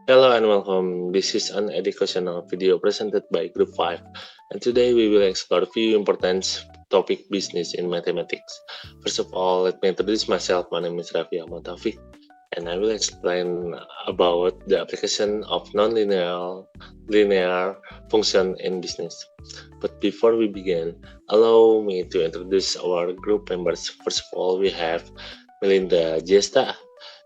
Hello and welcome. This is an educational video presented by Group 5, and today we will explore a few important topic business in mathematics. First of all, let me introduce myself. My name is Raffi Ahmad Taufik, and I will explain about the application of nonlinear linear function in business. But before we begin, allow me to introduce our group members. First of all, we have Melinda Jesta.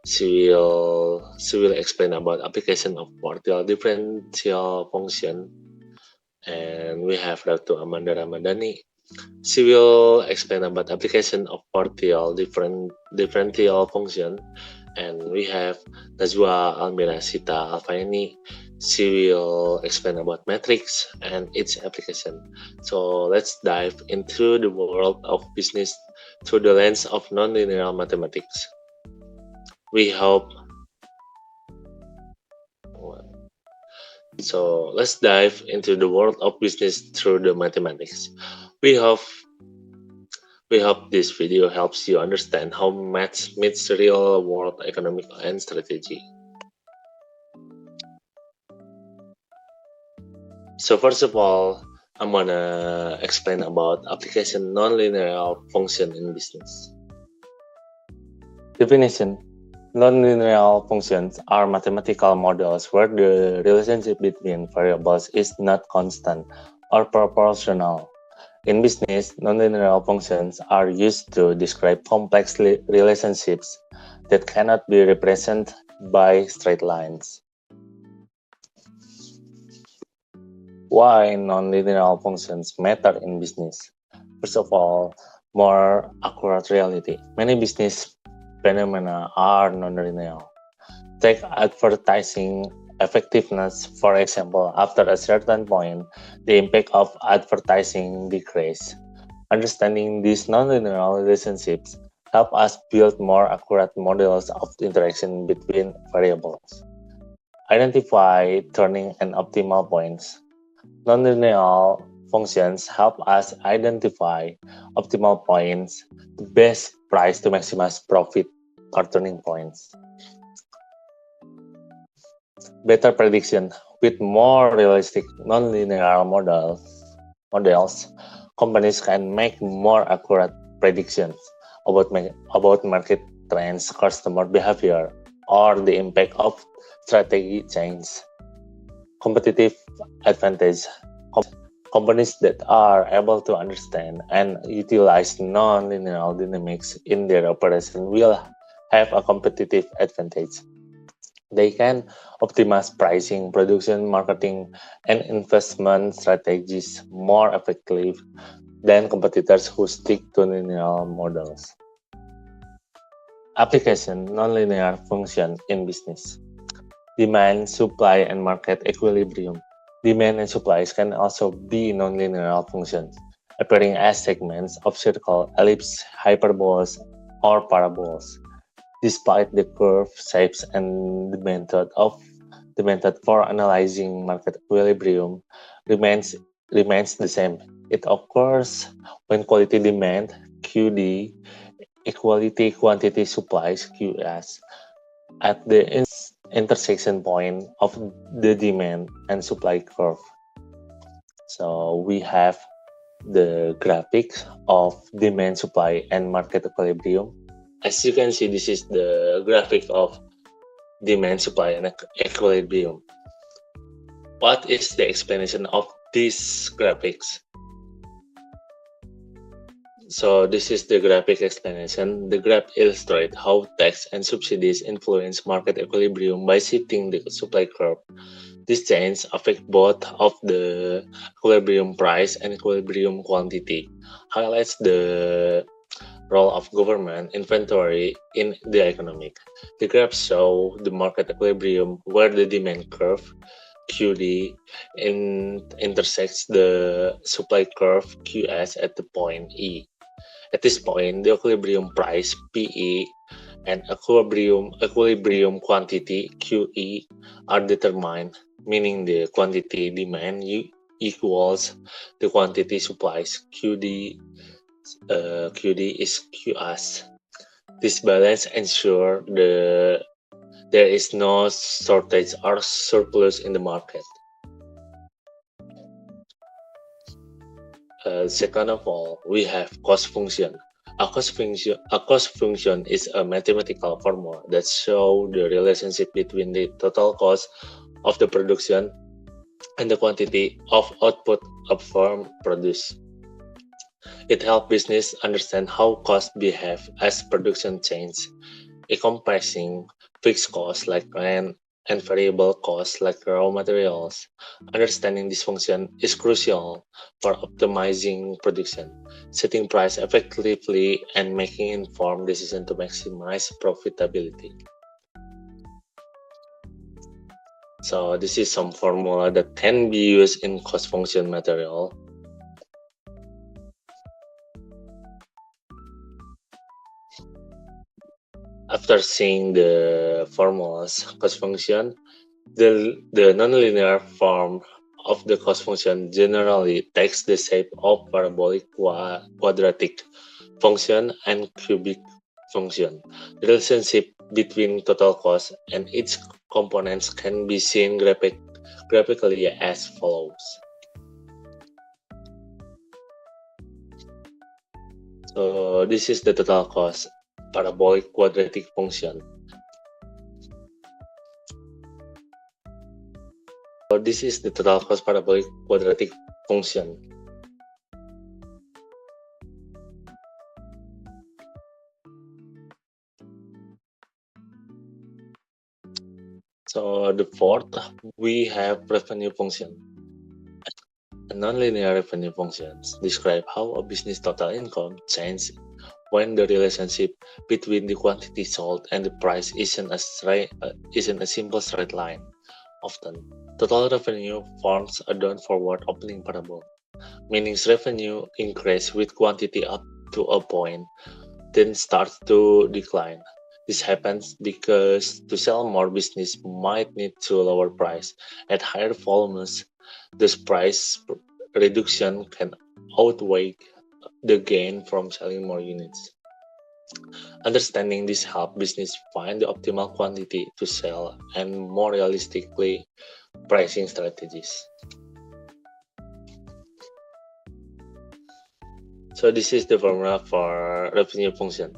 She will explain about application of partial differential function, and we have Ratu Amanda Ramadhani. She will explain about application of partial differential function, and we have Najwa Almira Sita Alfaini. She will explain about matrix and its application. So let's dive into the world of business through the lens of nonlinear mathematics. We hope So let's dive into the world of business through the mathematics. We hope we hope this video helps you understand how maths meets real world economic and strategy. So first of all, I'm gonna explain about application nonlinear function in business. Definition: nonlinear functions are mathematical models where the relationship between variables is not constant or proportional. In business, nonlinear functions are used to describe complex relationships that cannot be represented by straight lines. Why nonlinear functions matter in business? First of all, more accurate reality. Many business phenomena are nonlinear. Take advertising effectiveness, for example. After a certain point, the impact of advertising decreases. Understanding these nonlinear relationships help us build more accurate models of interaction between variables. Identify turning and optimal points. Nonlinear functions help us identify optimal points, the best price to maximize profit or turning points. Better prediction. With more realistic nonlinear models, companies can make more accurate predictions about market trends, customer behavior, or the impact of strategy change. Competitive advantage. Companies that are able to understand and utilize nonlinear dynamics in their operation will have a competitive advantage. They can optimize pricing, production, marketing, and investment strategies more effectively than competitors who stick to linear models. Application nonlinear function in business. Demand, supply, and market equilibrium. Demand and supplies can also be nonlinear functions, appearing as segments of circle, ellipse, hyperbolas, or parabolas. Despite the curve shapes and the method for analyzing market equilibrium remains the same. It occurs when quality demand QD equality quantity supplies QS at the intersection point of the demand and supply curve. So we have the graphics of demand, supply, and market equilibrium. As you can see, this is the graphic of demand, supply, and equilibrium. What is the explanation of these graphics? So this is the graphic explanation. The graph illustrates how tax and subsidies influence market equilibrium by shifting the supply curve. This change affects both of the equilibrium price and equilibrium quantity, highlights the role of government inventory in the economic. The graphs show the market equilibrium where the demand curve QD intersects the supply curve QS at the point E. At this point, the equilibrium price PE and equilibrium quantity QE are determined, meaning the quantity demand equals the quantity supplies QD is QS. This balance ensures There is no shortage or surplus in the market. Second of all, we have cost function. A cost function is a mathematical formula that shows the relationship between the total cost of the production and the quantity of output a firm produces. It helps business understand how costs behave as production changes, encompassing fixed costs like rent and variable costs like raw materials. Understanding this function is crucial for optimizing production, setting price effectively, and making informed decisions to maximize profitability. So this is some formula that can be used in cost function material. After seeing the formulas cost function, the nonlinear form of the cost function generally takes the shape of parabolic, quadratic function and cubic function. The relationship between total cost and its components can be seen graphically as follows. So this is the total cost parabolic quadratic function. So this is the total cost parabolic quadratic function. So the fourth, we have revenue function. A nonlinear revenue functions describe how a business total income changes when the relationship between the quantity sold and the price isn't a simple straight line. Often, total revenue forms a down-forward opening parabol, meaning revenue increase with quantity up to a point, then starts to decline. This happens because to sell more, business might need to lower price. At higher volumes, this price reduction can outweigh the gain from selling more units. Understanding this helps business find the optimal quantity to sell and more realistically pricing strategies. So this is the formula for revenue function.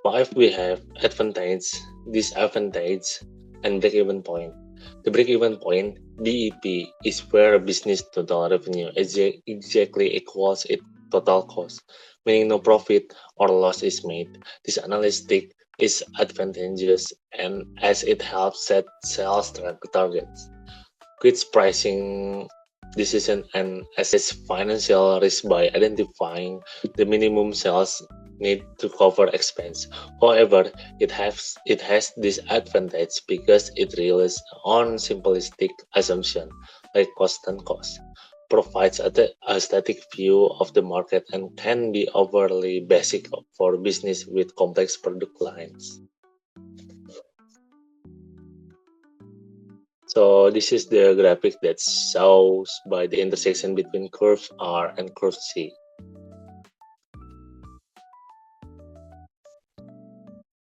Five, we have advantage, disadvantage, and break-even point. The break-even point, BEP, is where a business total revenue exactly equals its total cost, meaning no profit or loss is made. This analytic is advantageous and as it helps set sales targets, quits pricing decision, and assess financial risk by identifying the minimum sales need to cover expense. However, it has disadvantage because it relies on simplistic assumption like constant cost, provides a static view of the market, and can be overly basic for business with complex product lines. So this is the graphic that shows by the intersection between curve R and curve C.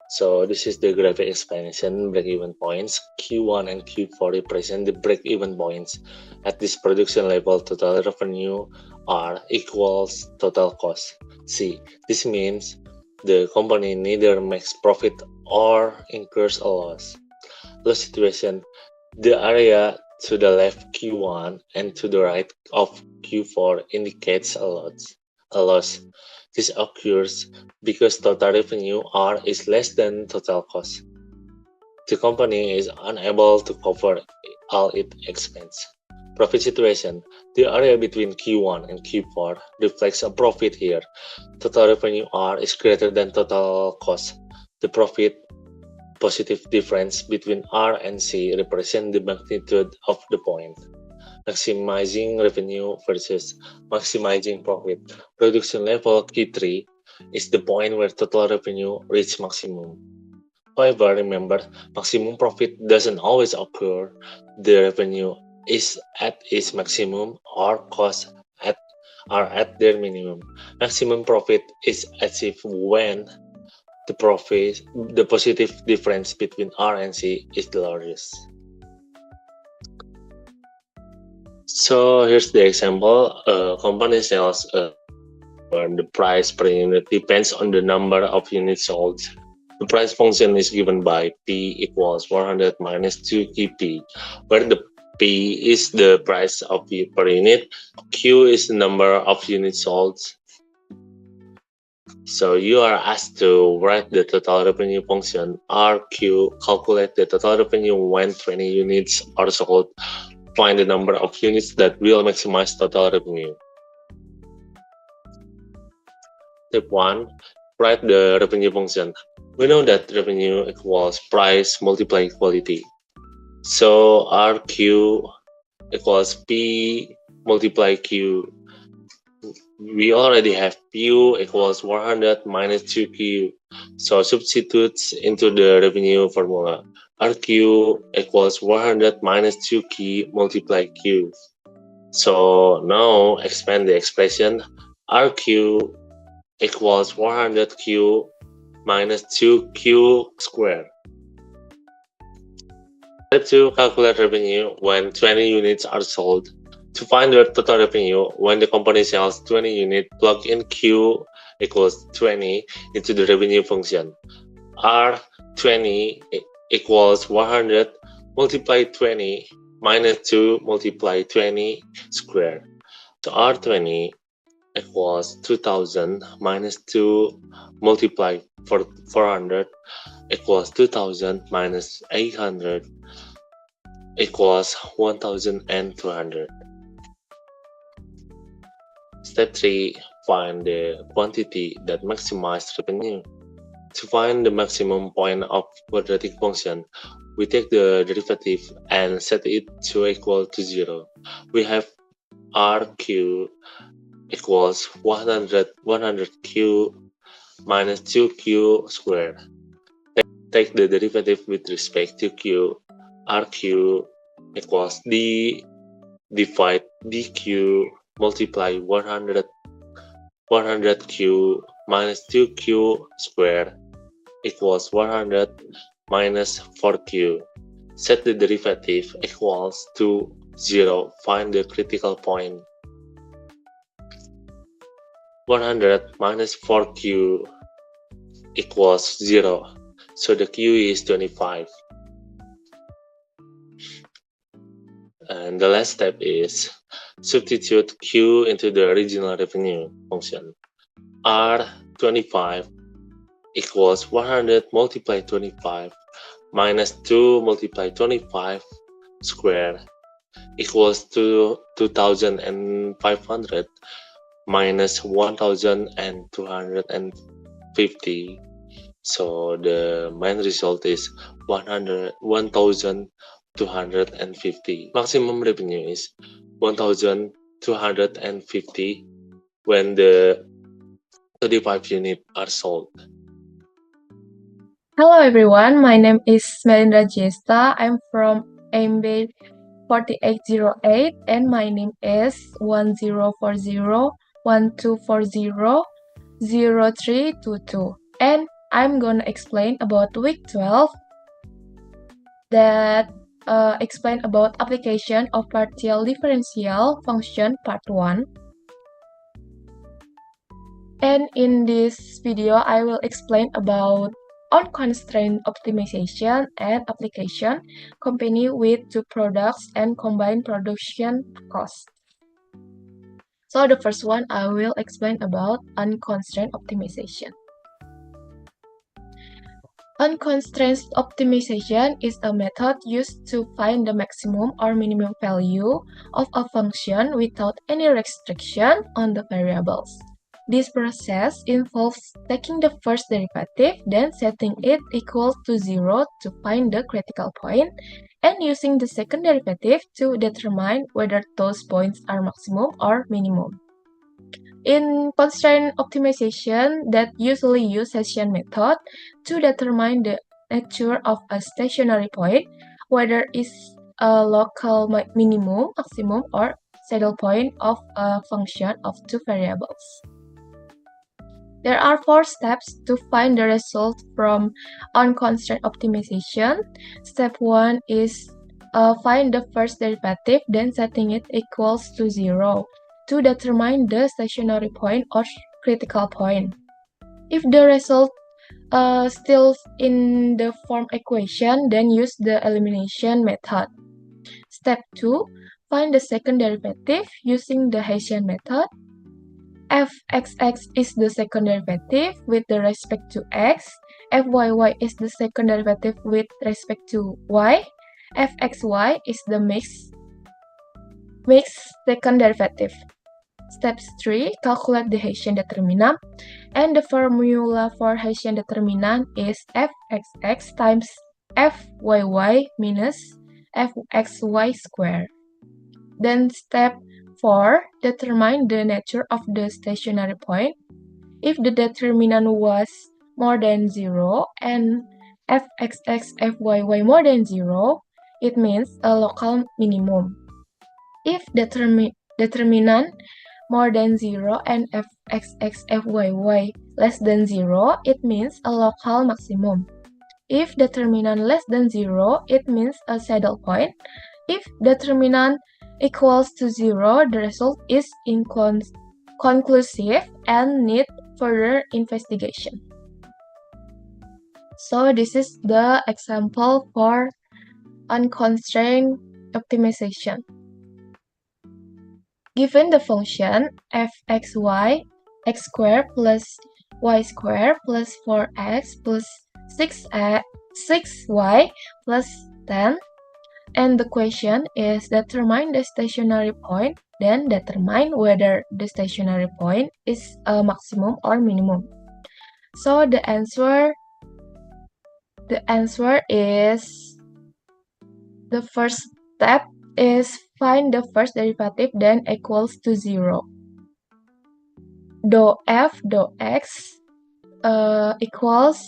So this is the graphic explanation break-even points. Q1 and Q4 represent the break-even points. At this production level, total revenue R equals total cost C. This means the company neither makes profit or incurs a loss. Loss situation, the area to the left Q1 and to the right of Q4 indicates a loss. This occurs because total revenue R is less than total cost. The company is unable to cover all its expense. Profit situation, the area between Q1 and Q4 reflects a profit here. Total revenue R is greater than total cost. The profit positive difference between R and C represents the magnitude of the point. Maximizing revenue versus maximizing profit. Production level Q3 is the point where total revenue reaches maximum. However, remember, maximum profit doesn't always occur. The revenue is at its maximum or cost are at their minimum. Maximum profit is achieved when the positive difference between R and C is the largest. So here's the example. A company sells where the price per unit depends on the number of units sold. The price function is given by P equals 100 minus 2 P, where the P is the price of per unit, Q is the number of units sold. So you are asked to write the total revenue function RQ, calculate the total revenue when 20 units are sold, find the number of units that will maximize total revenue. Step 1. Write the revenue function. We know that revenue equals price multiplied quality. So RQ equals P multiply Q. We already have Q equals 100 minus 2Q. So substitute into the revenue formula. RQ equals 100 minus 2Q multiply Q. So now expand the expression. RQ equals 100Q minus 2Q squared. Step 2. Calculate revenue when 20 units are sold. To find the total revenue when the company sells 20 units, plug in Q equals 20 into the revenue function. R20 equals 100 multiply 20 minus 2 multiply 20 squared. So R20 equals 2000 minus 2 multiply 400 equals 2000 minus 800 equals 1200. Step 3. Find the quantity that maximizes revenue. To find the maximum point of quadratic function, we take the derivative and set it to equal to 0. We have RQ equals 100Q minus 2Q squared. Take the derivative with respect to Q. RQ equals D divide DQ multiply 100Q minus 2Q squared equals 100 minus 4Q. Set the derivative equals to 0. Find the critical point. 100 minus 4Q equals 0. So the Q is 25. And the last step is substitute Q into the original revenue function. R25 equals 100 multiply 25 minus 2 multiply 25 squared equals to 2500 minus 1250. So the main result is 1250. Maximum revenue is 1250 when the 35 units are sold. Hello everyone, my name is Melindra Jesta. I'm from AMB 4808 and my name is 1040-1240-0322. And I'm gonna explain about week 12 that explain about application of partial differential function part 1. And in this video, I will explain about unconstrained optimization and application company with two products and combined production cost. So the first one, I will explain about unconstrained optimization. Unconstrained optimization is a method used to find the maximum or minimum value of a function without any restriction on the variables. This process involves taking the first derivative, then setting it equal to 0 to find the critical point, and using the second derivative to determine whether those points are maximum or minimum. In constraint optimization, that usually use Hessian method to determine the nature of a stationary point, whether it's a local minimum, maximum, or saddle point of a function of two variables. There are 4 steps to find the result from unconstrained optimization. Step 1 is find the first derivative, then setting it equals to 0 to determine the stationary point or critical point. If the result still in the form equation, then use the elimination method. Step 2, find the second derivative using the Hessian method. Fxx is the second derivative with the respect to x, fyy is the second derivative with respect to y, fxy is the mixed second derivative. Step 3, calculate the Hessian determinant, and the formula for Hessian determinant is fxx times fyy minus fxy squared. Then step 4, determine the nature of the stationary point. If the determinant was more than 0 and fxx, fyy more than 0, it means a local minimum. If determinant more than 0 and fxx, fyy less than 0, it means a local maximum. If determinant less than 0, it means a saddle point. If determinant equals to 0, the result is inconclusive and need further investigation. So this is the example for unconstrained optimization. Given the function fxy, x squared plus y squared plus 4x plus 6y plus 10, and the question is determine the stationary point, then determine whether the stationary point is a maximum or minimum. So the answer is, the first step is find the first derivative, then equals to 0. Dou f dou x equals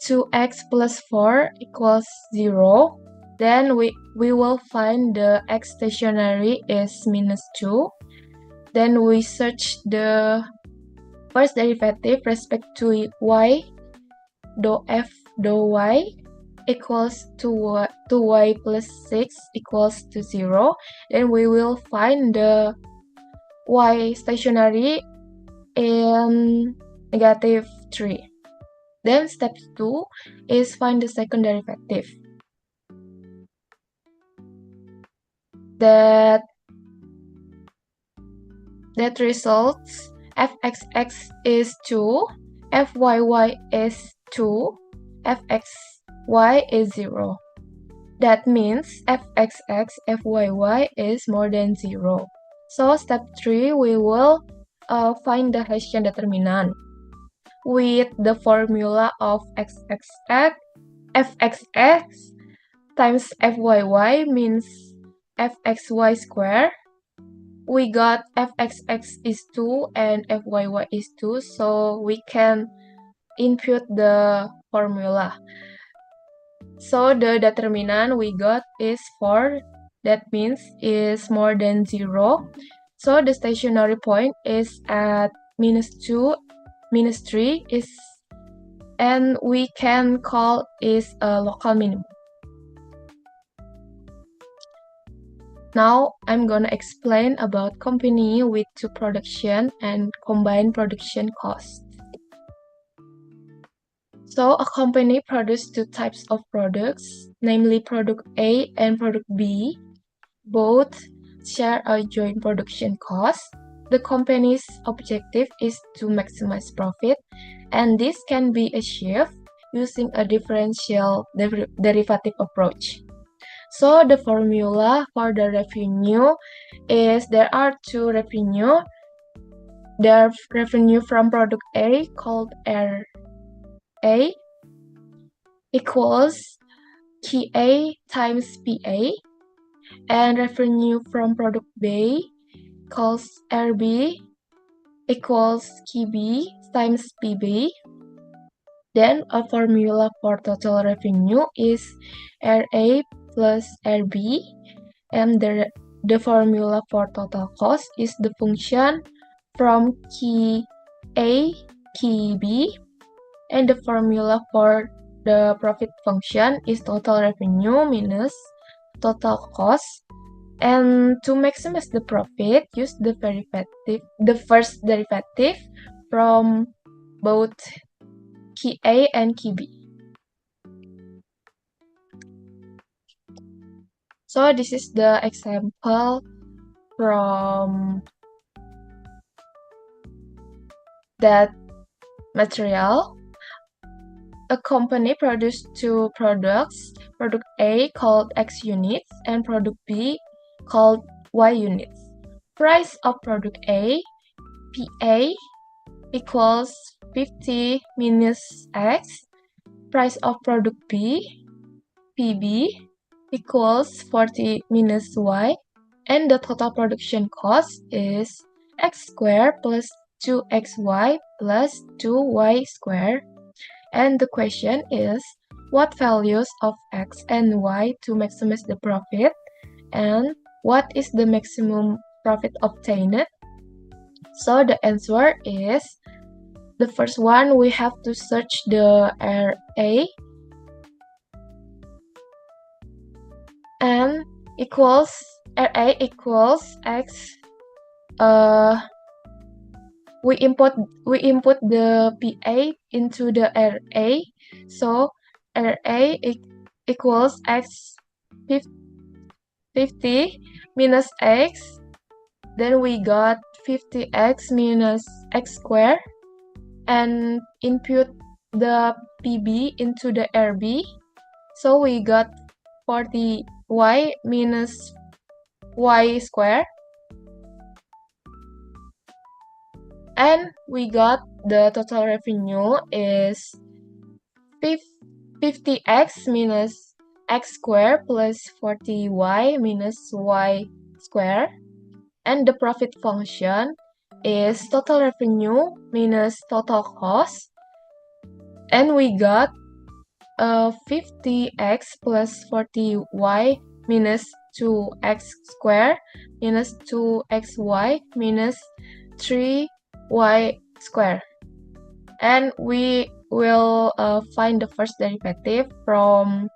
2x plus 4 equals 0. Then we will find the x stationary is minus 2. Then we search the first derivative respect to y. Dou f dou y equals 2y plus 6 equals to 0. Then we will find the y stationary in negative 3. Then step 2 is find the second derivative. That results fxx is 2, fyy is 2, fxy is 0. That means fxx, fyy is more than 0. So step 3, we will find the Hessian determinant. With the formula of fxx times fyy means fxy squared. We got fxx is 2 and fyy is 2, so we can input the formula. So the determinant we got is 4, that means is more than 0. So the stationary point is at minus 2, minus 3 is, and we can call is a local minimum. Now I'm gonna explain about company with two production and combined production costs. So a company produces two types of products, namely product A and product B. Both share a joint production cost. The company's objective is to maximize profit, and this can be achieved using a differential derivative approach. So the formula for the revenue is there are two revenue. The revenue from product A called RA equals QA times PA, and revenue from product B called RB equals QB times PB. Then a formula for total revenue is RA plus RB, and the the formula for total cost is the function from key A, key B, and the formula for the profit function is total revenue minus total cost. And to maximize the profit, use the first derivative from both key A and key B. So this is the example from that material. A company produced two products, product A called X units and product B called Y units. Price of product A, PA, equals 50 minus X. Price of product B, PB, equals 40 minus Y. And the total production cost is X squared plus 2XY plus 2Y squared. And the question is, what values of X and Y to maximize the profit? And what is the maximum profit obtained? So the answer is, the first one, we have to search the RA. And RA equals X. We input the PA into the RA, so RA equals X 50 minus X. Then we got 50X minus X squared, and input the PB into the RB, so we got 40Y minus Y squared. And we got the total revenue is 50X minus X squared plus 40Y minus Y squared. And the profit function is total revenue minus total cost. And we got 50X plus 40Y minus 2X squared minus 2XY minus 3Y squared. And we will find the first derivative from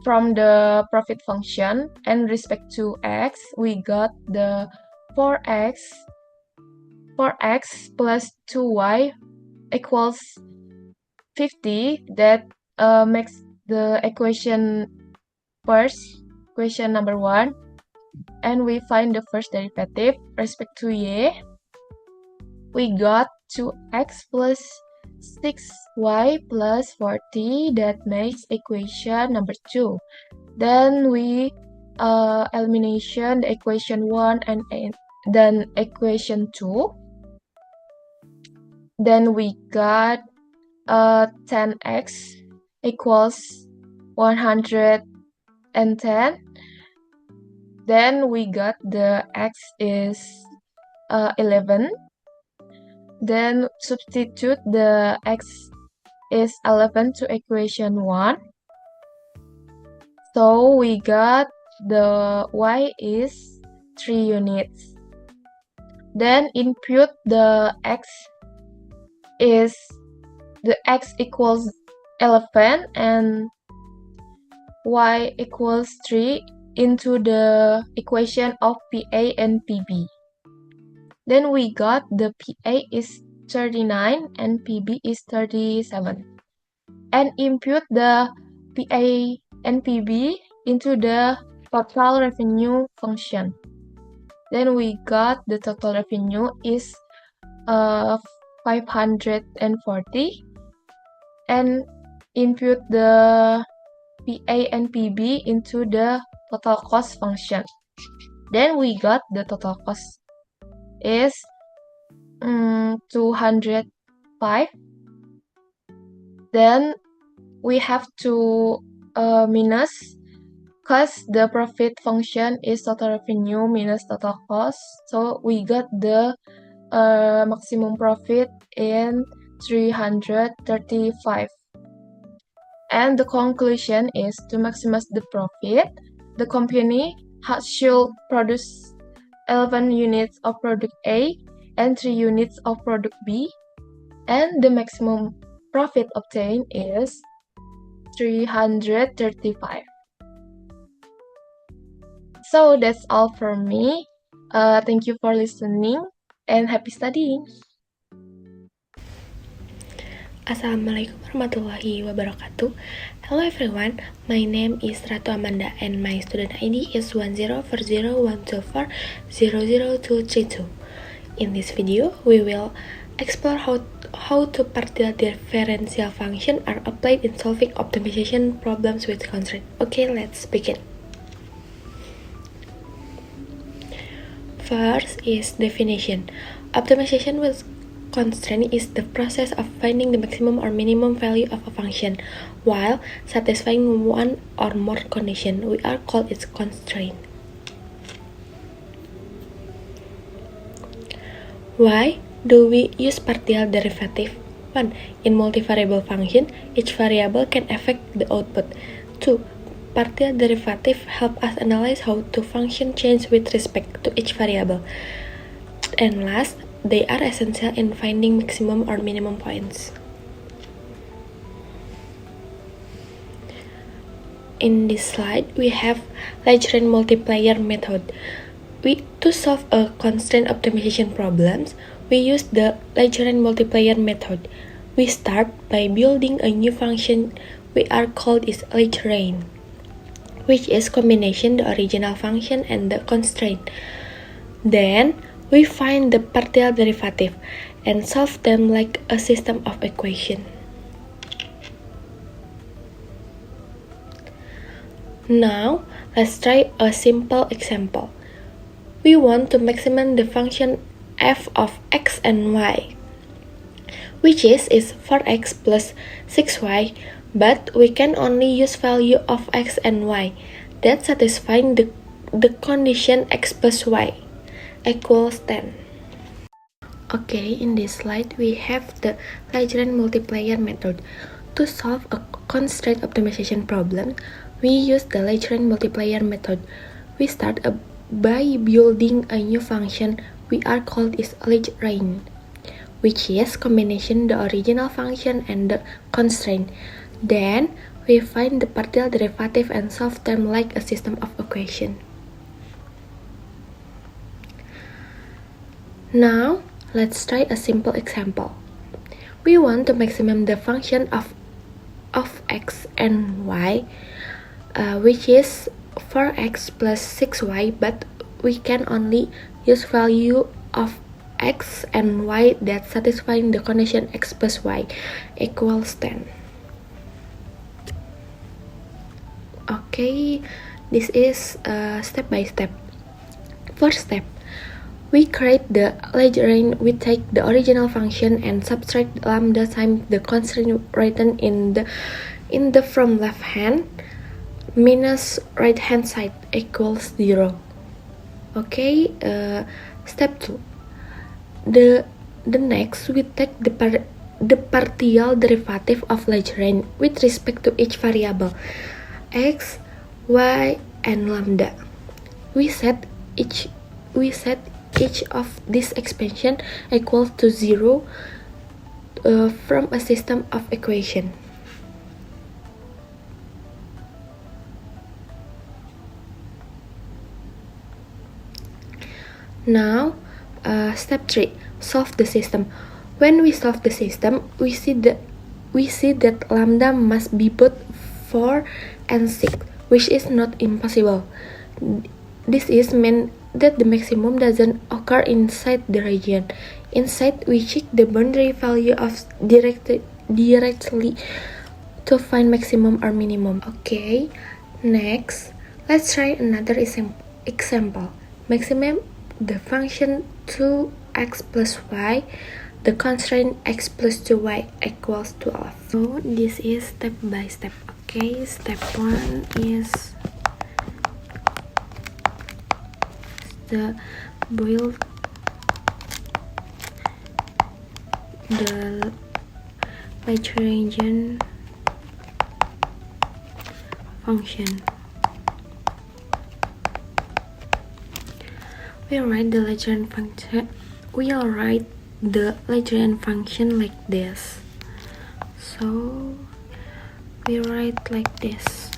the profit function, and respect to X, we got the 4X plus 2Y equals 50. That makes the equation number 1. And we find the first derivative respect to Y. We got 2X plus 6Y plus 40. That makes equation number 2. Then we elimination the equation 1 and then equation 2. Then we got 10X equals 110. Then we got the X is 11. Then substitute the X is 11 to equation 1. So we got the Y is 3 units. Then input the X equals 11 and Y equals 3 into the equation of PA and PB. Then we got the PA is 39 and PB is 37. And input the PA and PB into the total revenue function. Then we got the total revenue is 540. And input the PA and PB into the total cost function. Then we got the total cost is 205. Then we have to minus, because the profit function is total revenue minus total cost. So we got the maximum profit in 335. And the conclusion is, to maximize the profit, the company should produce 11 units of product A and 3 units of product B, and the maximum profit obtained is 335. So that's all from me. Thank you for listening and happy studying. Assalamualaikum warahmatullahi wabarakatuh. Hello everyone, my name is Ratu Amanda and my student ID is 104012400232. In this video, we will explore how two partial differential functions are applied in solving optimization problems with constraint. Okay, let's begin. First is definition. Optimization with constraint is the process of finding the maximum or minimum value of a function while satisfying one or more conditions. We are called its constraint. Why do we use partial derivative? 1. In multivariable function, each variable can affect the output. 2. Partial derivative help us analyze how two functions change with respect to each variable. And last, they are essential in finding maximum or minimum points. In this slide, we have Lagrange multiplier method. To solve a constraint optimization problems, we use the Lagrange multiplier method. We start by building a new function we are called is Lagrange, which is combination the original function and the constraint. Then, we find the partial derivative and solve them like a system of equations. Now, let's try a simple example. We want to maximize the function f of x and y, which is 4x plus 6y, but we can only use value of x and y that satisfying the condition x plus y equals 10. Okay, in this slide we have the Lagrange multiplier method. To solve a constraint optimization problem, we use the Lagrange multiplier method. We start by building a new function we are called is Lagrange, which is combination the original function and the constraint. Then we find the partial derivative and solve them like a system of equations. Now, let's try a simple example. We want to maximum the function of x and y, which is 4x plus 6y, but we can only use value of x and y that satisfying the condition x plus y equals 10. Okay, this is step by step. First step, we create the Lagrange. We take the original function and subtract lambda times the constraint written in the from left hand minus right hand side equals 0. Okay, step 2. The next we take the partial derivative of Lagrange with respect to each variable x, y, and lambda. We set each of this expansion equals to 0 from a system of equation. Now, step 3, solve the system. When we solve the system, we see that lambda must be both 4 and 6, which is not impossible. This is meant that the maximum doesn't occur inside the region. Instead, we check the boundary value of directly to find maximum or minimum. Okay, next, let's try another example. Maximum the function 2x plus y, the constraint x plus 2y equals 12. So this is step by step. Okay, step 1 is the build the Lagrangian function. we'll write the Lagrange function like this. So we write like this.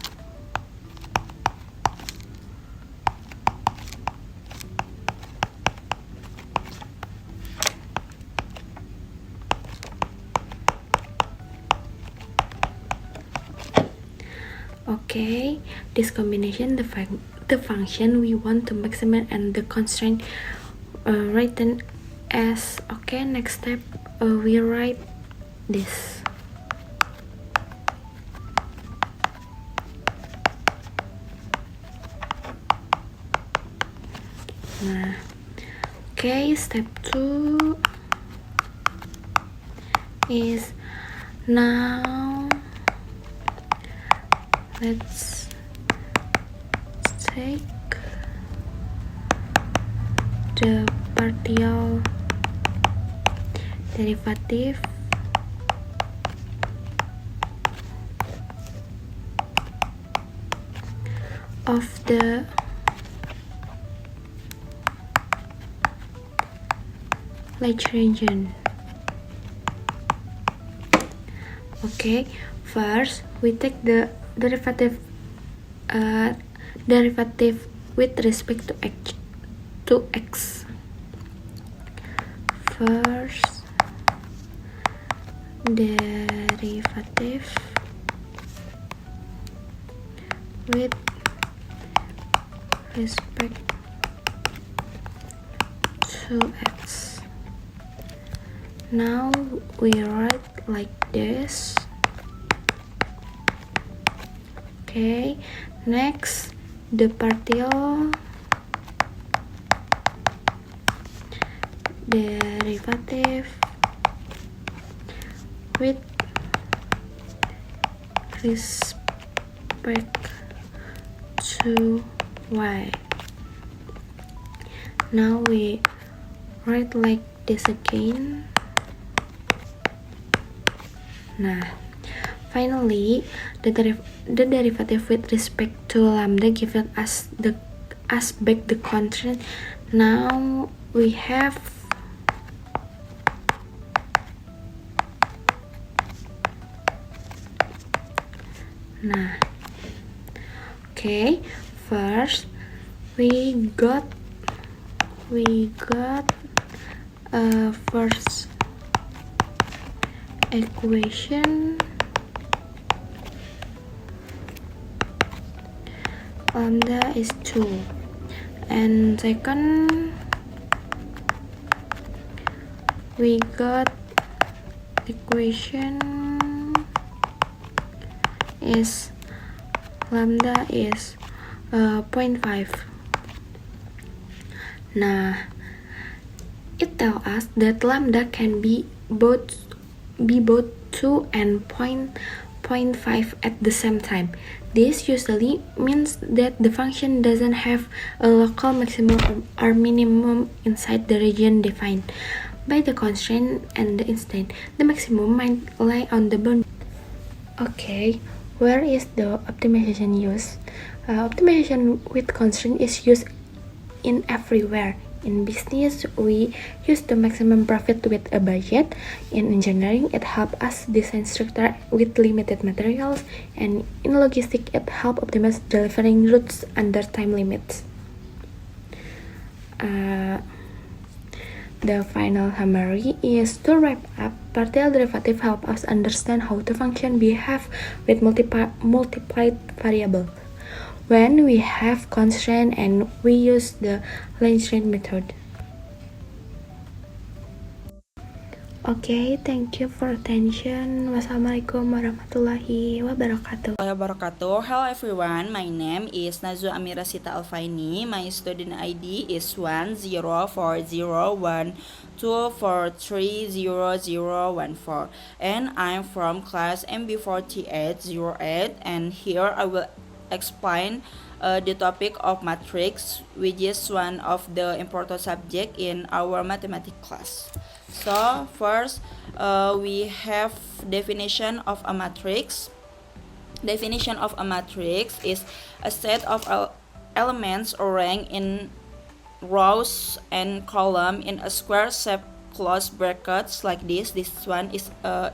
Okay, this combination, the function we want to maximize and the constraint written as. Okay, next step, we write this. Nah, okay, step 2 is now let's take the partial derivative of the Lagrangian. Okay, first we take the derivative with respect to x. First derivative with respect to x. Now we write like this. Okay, next the partial derivative with respect to y. Now we write like this again. Nah, finally the derivative with respect to lambda given us back the constraint. Now we have okay, first we got a first equation lambda is 2, and second we got equation is lambda is 0.5. Nah, it tells us that lambda can be both 2 and 0.5 at the same time. This usually means that the function doesn't have a local maximum or minimum inside the region defined by the constraint, and instead the maximum might lie on the boundary. Okay, where is the optimization used? Optimization with constraint is used in everywhere. In business, we use the maximum profit with a budget. In engineering, it helps us design structure with limited materials. And in logistics, it helps optimize delivering routes under time limits. The final summary is to wrap up. Partial derivative help us understand how the function behave with multiplied variables. When we have constraint and we use the Lagrange method. Okay, thank you for attention. Wassalamualaikum warahmatullahi wabarakatuh. Hello everyone, my name is Nazwa Amira Sita Alfaini. My student ID is 104012430014, and I'm from class MB4808, and here I will explain the topic of matrix, which is one of the important subject in our mathematics class. So first we have definition of a matrix. Definition of a matrix is a set of elements arranged in rows and column in a square shape close brackets like this. This one is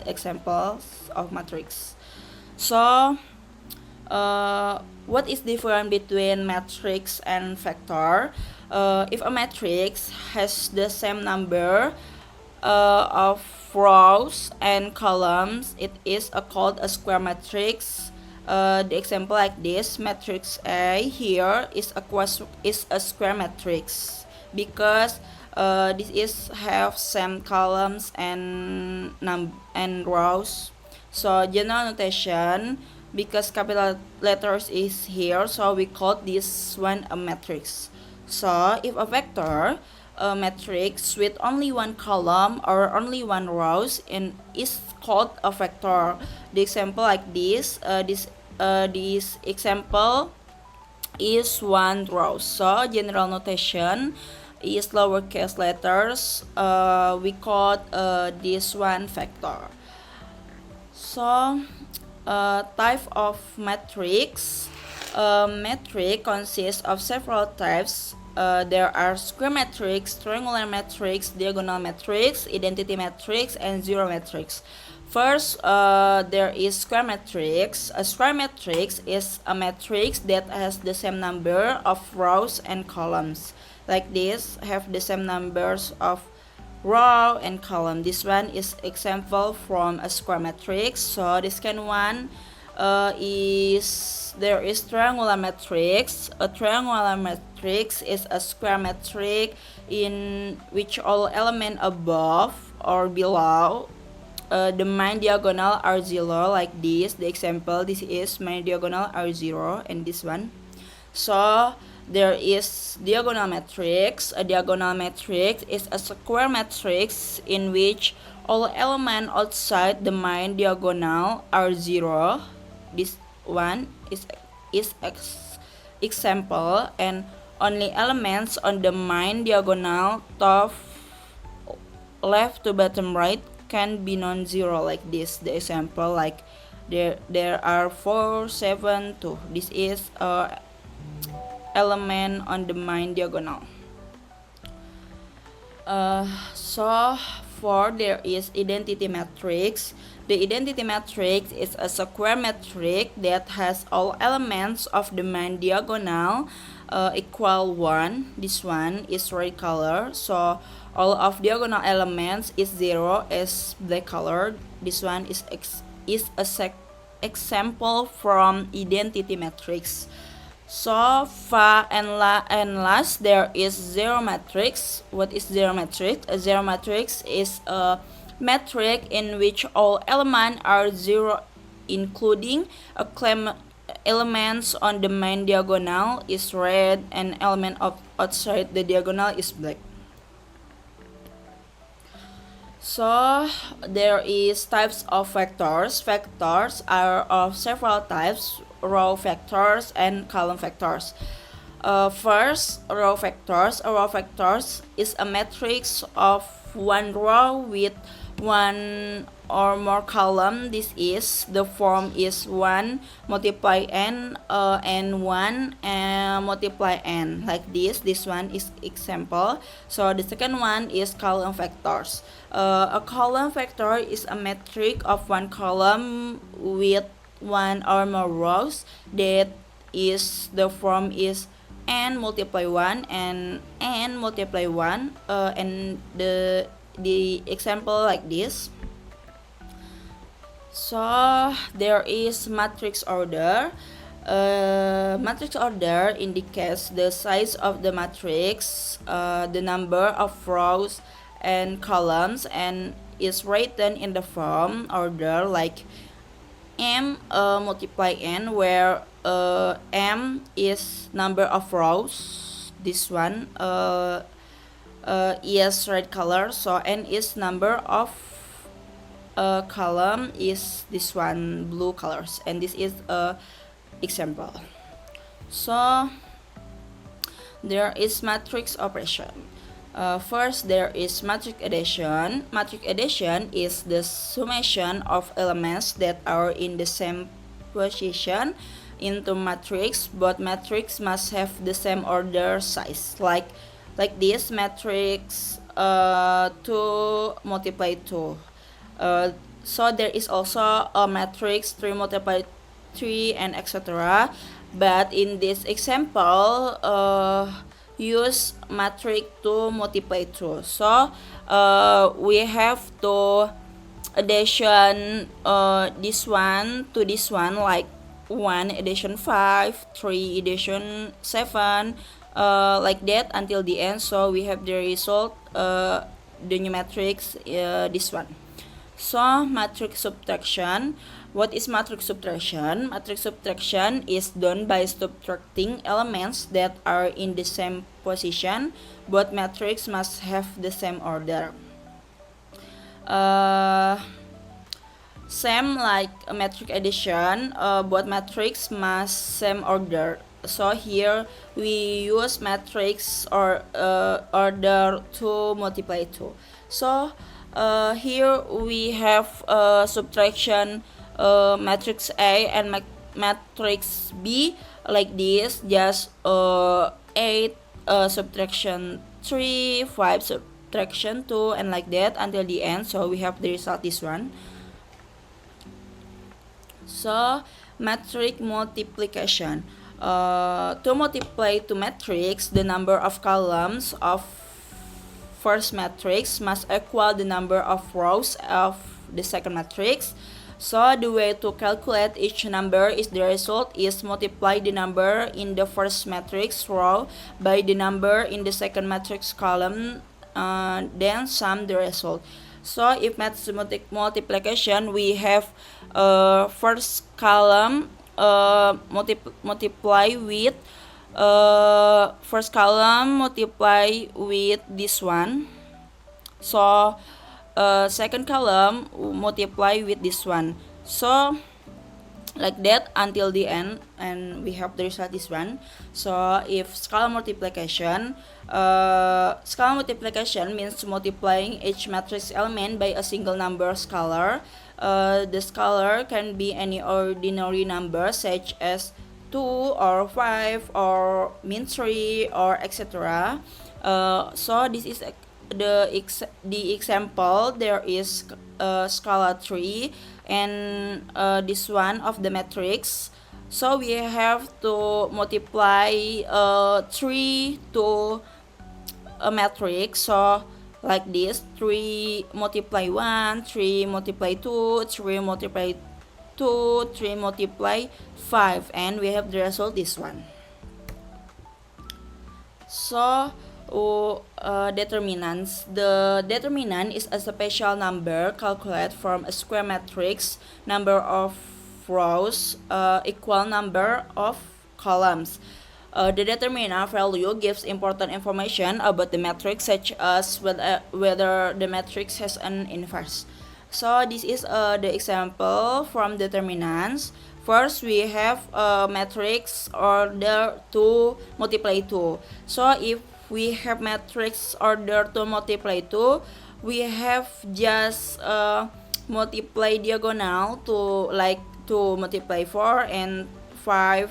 examples of matrix. So what is different between matrix and vector? If a matrix has the same number of rows and columns, it is called a square matrix. The example like this, matrix A here is a square matrix because this is have same columns and rows. So general notation, because capital letters is here, so we call this one a matrix. So if a vector, a matrix with only one column or only one rows in is called a vector. The example like this, this example is one row. So general notation is lowercase letters. We call this one vector. So type of matrix. Matrix consists of several types. There are square matrix, triangular matrix, diagonal matrix, identity matrix, and zero matrix. First, there is square matrix. A square matrix is a matrix that has the same number of rows and columns. Like this, have the same numbers of row and column. This one is example from a square matrix. So this kind one there is triangular matrix. A triangular matrix is a square matrix in which all elements above or below the main diagonal are 0 like this. The example, this is main diagonal are 0 and this one. So there is diagonal matrix. A diagonal matrix is a square matrix in which all elements outside the main diagonal are 0. This one is example, and only elements on the main diagonal top left to bottom right can be non-zero like this. The example like there are 4, 7, 2. This is element on the main diagonal. So for there is identity matrix. The identity matrix is a square matrix that has all elements of the main diagonal equal 1. This one is red color. So all of diagonal elements is 0 as black color. This one is example from identity matrix. So and last there is zero matrix. What is zero matrix? A zero matrix is a matrix in which all elements are 0, including elements on the main diagonal is red and element outside the diagonal is black. So there is types of vectors. Vectors are of several types: row vectors and column vectors. First, row vectors. A row vectors is a matrix of one row with one or more column. This is the form is 1 multiply n and 1 multiply n like this. This one is example. So the second one is column vectors. A column vector is a matrix of one column with one or more rows. That is the form is n multiply 1 and n multiply 1 and the example like this. So there is matrix order. Matrix order indicates the size of the matrix, the number of rows and columns, and is written in the form order like m multiply n, where m is number of rows. This one is red color, so n is number of column is this one blue colors, and this is a example. So there is matrix operation. First, there is matrix addition. Matrix addition is the summation of elements that are in the same position into matrix. Both matrix must have the same order size. Like like this matrix 2 multiply 2. So there is also a matrix 3 multiply 3 and etc. But in this example, use matrix 2 multiply 2. So we have to addition this one to this one, like 1 addition 5, 3 addition 7, like that until the end. So we have the result, the new matrix, this one. So matrix subtraction. What is matrix subtraction? Matrix subtraction is done by subtracting elements that are in the same position. Both matrix must have the same order. Same like a matrix addition, both matrix must same order. So here we use matrix or order 2 multiply 2. So here we have subtraction matrix A and matrix B like this, just 8 subtraction 3, 5 subtraction 2, and like that until the end. So we have the result, this one. So matrix multiplication. To multiply two matrix, the number of columns of first matrix must equal the number of rows of the second matrix. So the way to calculate each number is the result is multiply the number in the first matrix row by the number in the second matrix column, then sum the result. So if matrix multiplication, we have first column multiply with first column multiply with this one. So second column multiply with this one. So like that until the end, and we have the result, this one. So if scalar multiplication, means multiplying each matrix element by a single number scalar. The scalar can be any ordinary number such as 2 or 5 or mean 3 or etc. So this is the example. There is scalar 3 and this one of the matrix. So we have to multiply 3 to a matrix. So like this, 3 multiply 1, 3 multiply 2, 3 multiply 2, 3 multiply 5, and we have the result, this one. So determinants. The determinant is a special number calculated from a square matrix, number of rows equal number of columns. The determinant value gives important information about the matrix, such as whether the matrix has an inverse. So this is the example from determinants. First, we have a matrix order 2 multiply 2. So if we have matrix order 2 multiply 2, we have just multiply diagonal to, like 2 multiply 4 and 5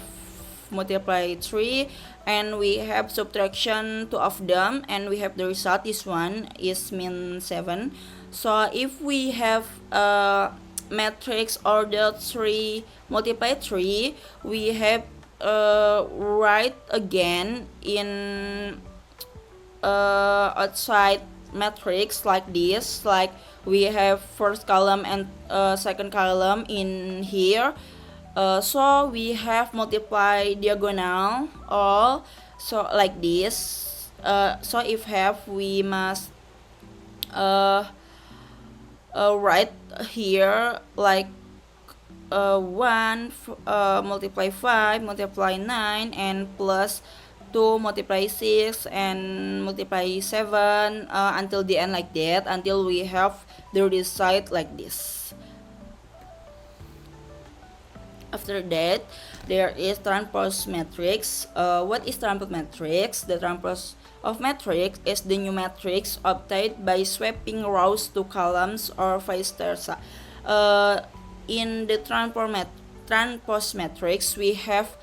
multiply 3, and we have subtraction 2 of them, and we have the result, this one is mean 7. So if we have matrix order 3 multiply 3, we have write again in outside matrix like this, like we have first column and second column in here. So we have multiply diagonal all, so like this. So if have, we must write here like 1 multiply 5 multiply 9 and plus 2 multiply 6 and multiply 7 until the end, like that, until we have the result like this. After that, there is transpose matrix. What is transpose matrix? The transpose of matrix is the new matrix obtained by swapping rows to columns or vice versa. In the transpose matrix, we have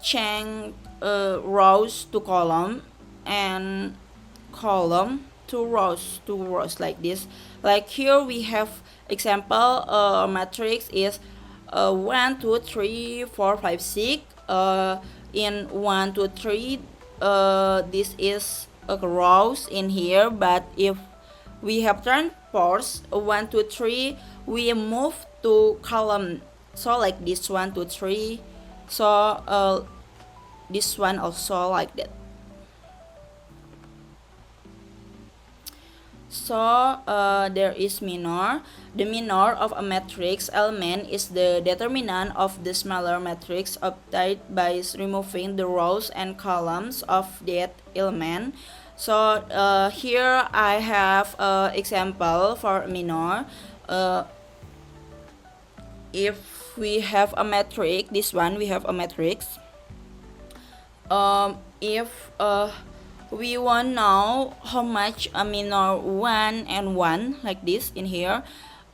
change rows to column, and column, two rows like this. Like here we have example matrix is 1 2 3 4 5 6. In 1 2 3 this is rows in here, but if we have transpose 1 2 3, we move to column, so like this 1 2 3, so this one also like that. So there is minor. The minor of a matrix element is the determinant of the smaller matrix obtained by removing the rows and columns of that element. So here I have an example for minor. If we have a matrix, this one we have a matrix. If we want now how much a minor 1 and 1 like this in here,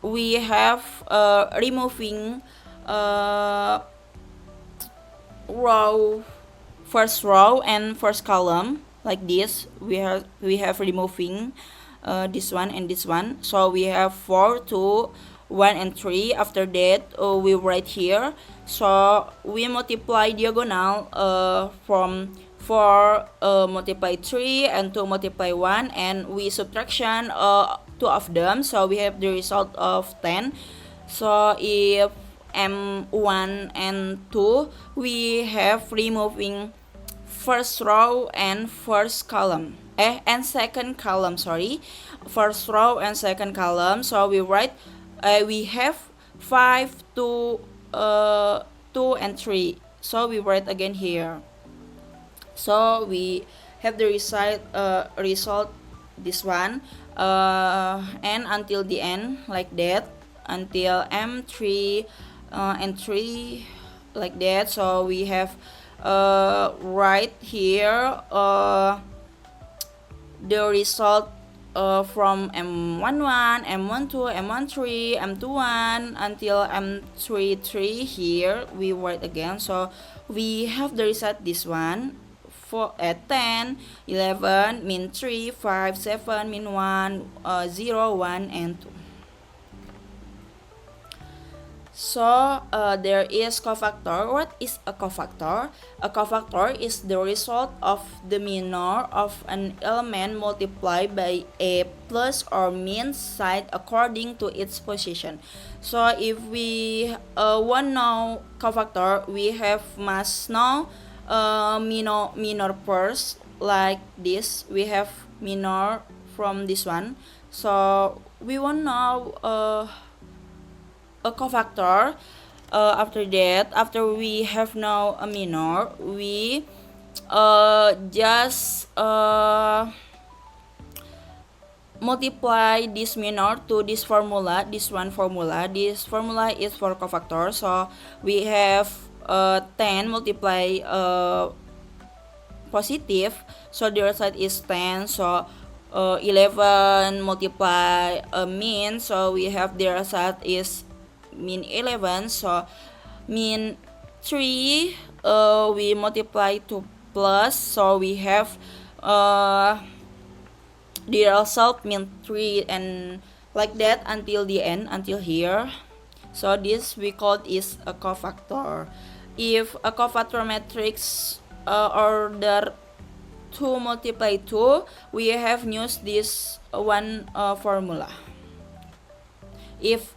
we have removing row, first row and first column like this. We have removing this one and this one, so we have 4 2 1 and 3. After that we write here, so we multiply diagonal from 4 multiply 3 and 2 multiply 1, and we subtraction 2 of them, so we have the result of 10. So if m1 and 2, we have removing first row and first column and second column, sorry, first row and second column. So we write we have 5 2 2 and 3, so we write again here. So we have the result this one, and until the end like that, until m3 and 3 like that. So we have right here the result from m11 m12 m13 m21 until m33. Here we write again, so we have the result this one for 10 11 min 3 5 7 min 1 0 1 and 2. So there is cofactor. What is a cofactor? A cofactor is the result of the minor of an element multiplied by a plus or min side according to its position. So if we want know cofactor, we must know minor first, like this. We have minor from this one, so we want know a cofactor. After that, after we have now a minor, we just multiply this minor to this formula, this one formula. This formula is for cofactor, so we have 10 multiply positive, so the result is 10. So 11 multiply min, so we have the result is min 11. So min 3 we multiply to plus, so we have the result min 3, and like that until the end, until here. So this we call is a cofactor. If a cofactor matrix order 2 multiply 2, we have used this one formula. If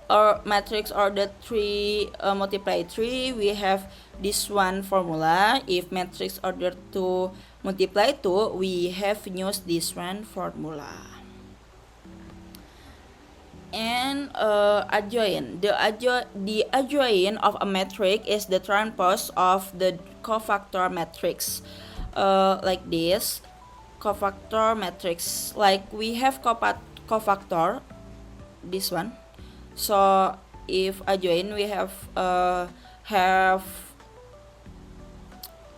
our matrix order 3 multiply 3, we have this one formula. If matrix order 2 multiply 2, we have used this one formula. And adjoint. The adjoint of a matrix is the transpose of the cofactor matrix. Like this, cofactor matrix. Like we have cofactor, this one. So if adjoint, we have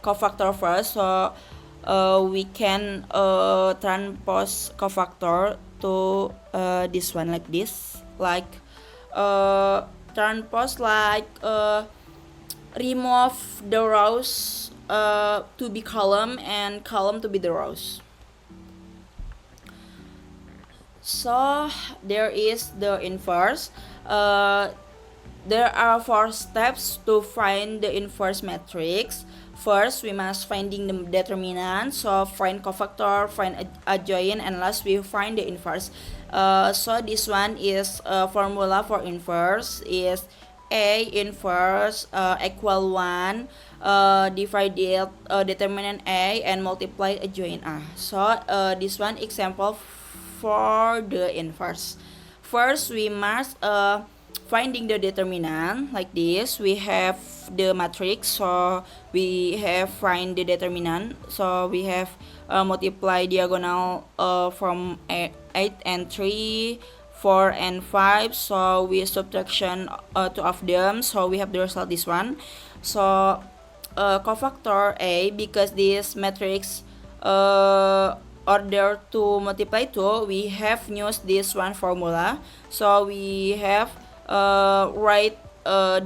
cofactor first. So we can transpose cofactor to this one like this, like transpose, like remove the rows to be column and column to be the rows. So there is the inverse. There are 4 steps to find the inverse matrix. First, we must finding the determinant. So find cofactor, find adjoint, and last we find the inverse. So this one is formula for inverse is A inverse equal 1 divided determinant A and multiply adjoint A. So this one example for the inverse. First, we must finding the determinant like this. We have the matrix, so we have find the determinant. So we have multiply diagonal from 8 and 3, 4 and 5. So we subtraction 2 of them. So we have the result this one. So cofactor A, because this matrix order to multiply 2, we have used this one formula. So we have write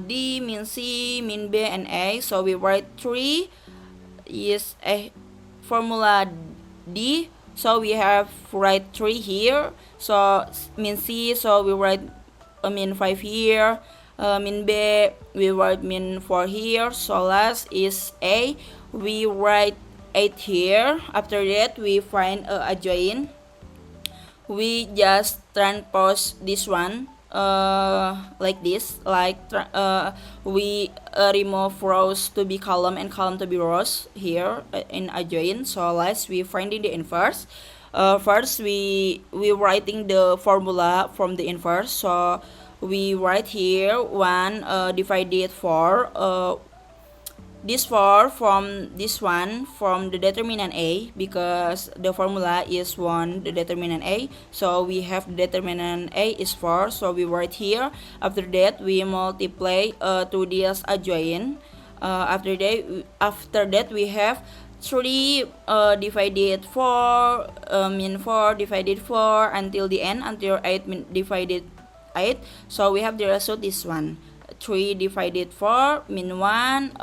D, min C, min B, and A. So we write 3 is a formula D. So we have write 3 here. So min C, so we write min 5 here. Min B, we write min 4 here. So last is A. We write 8 here. After that, we find adjoint. We just transpose this one like this, like we remove rows to be column and column to be rows here in adjoint. So last we finding the inverse. First we writing the formula from the inverse. So we write here 1 divided 4 this 4 from this one from the determinant A, because the formula is 1 the determinant A. So we have the determinant A is 4, so we write here. After that we multiply to this adjoint. After that we have 3 divided 4 min 4 divided 4 until the end, until 8 divided 8. So we have the result this one. 3 divided 4, min 1,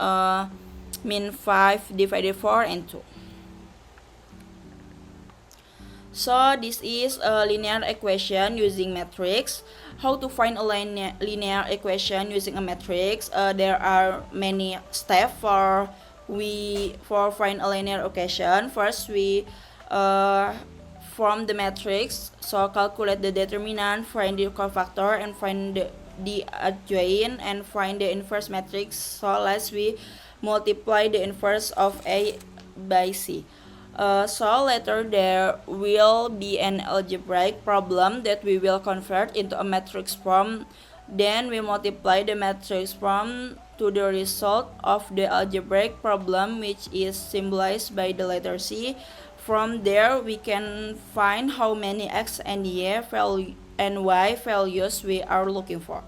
min 5 divided 4, and 2. So this is a linear equation using matrix. How to find a linear equation using a matrix? There are many steps for find a linear equation. First, we from the matrix, so calculate the determinant, find the cofactor, and find the adjoint, and find the inverse matrix. So last we multiply the inverse of A by C. So later there will be an algebraic problem that we will convert into a matrix form. Then we multiply the matrix form to the result of the algebraic problem, which is symbolized by the letter C. From there we can find how many x and y values we are looking for.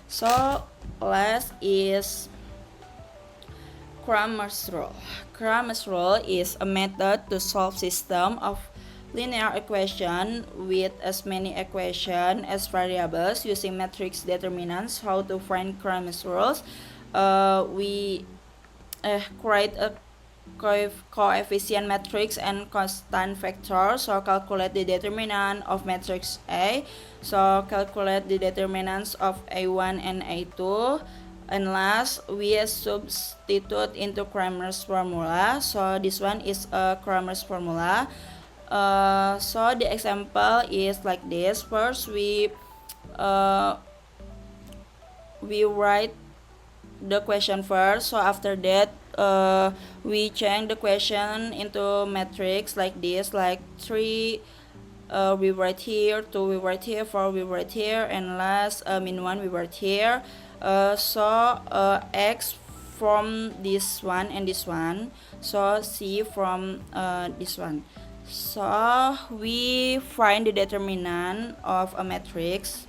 So last is Cramer's rule. Cramer's rule is a method to solve system of linear equation with as many equations as variables using matrix determinants. How to find Cramer's rules? We create a coefficient matrix and constant vector. So calculate the determinant of matrix A. So calculate the determinants of A1 and A2. And last, we substitute into Cramer's formula. So this one is a Cramer's formula. So the example is like this. First, we write the question first. So after that, we change the question into matrix like this, like 3 we write here, 2 we write here, 4 we write here, and last min 1 we write here. So x from this one and this one, so c from this one. So we find the determinant of a matrix.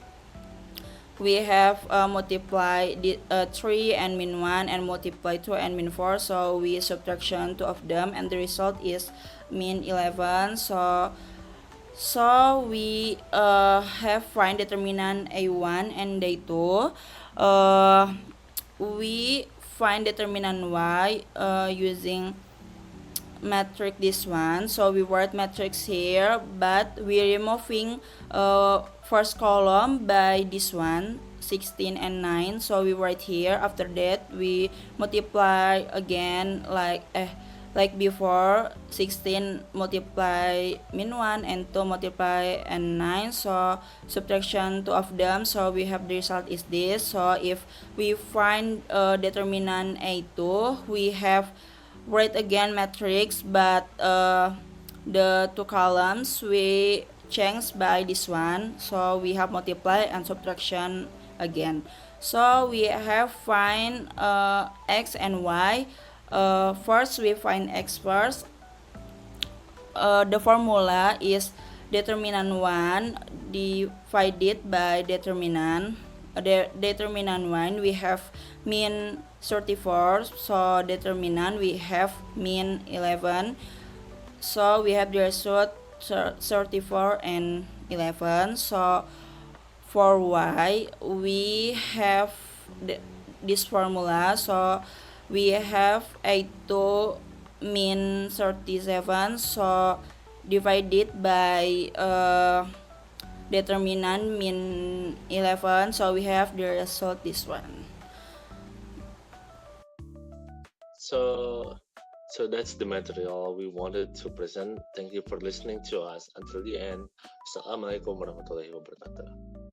We have multiply the 3 and min 1 and multiply 2 and min 4. So we subtraction 2 of them, and the result is min 11. So we have find determinant A1 and A2. We find determinant y using metric this one. So we write matrix here, but we removing first column by this one, 16 and 9. So we write here. After that we multiply again like before, 16 multiply min 1 and 2 multiply and 9. So subtraction 2 of them, so we have the result is this. So if we find determinant A2, we have write again matrix, but the two columns we change by this one, so we have multiply and subtraction again. So we have find x and y. First we find x first. The formula is determinant 1 divided by determinant. Determinant 1 we have mean 34, so determinant we have mean 11. So we have the result 34 and 11. So for y we have this formula, so we have A2 mean 37, so divided by determinant mean 11, so we have the result this one. So that's the material we wanted to present. Thank you for listening to us until the end. Assalamualaikum warahmatullahi wabarakatuh.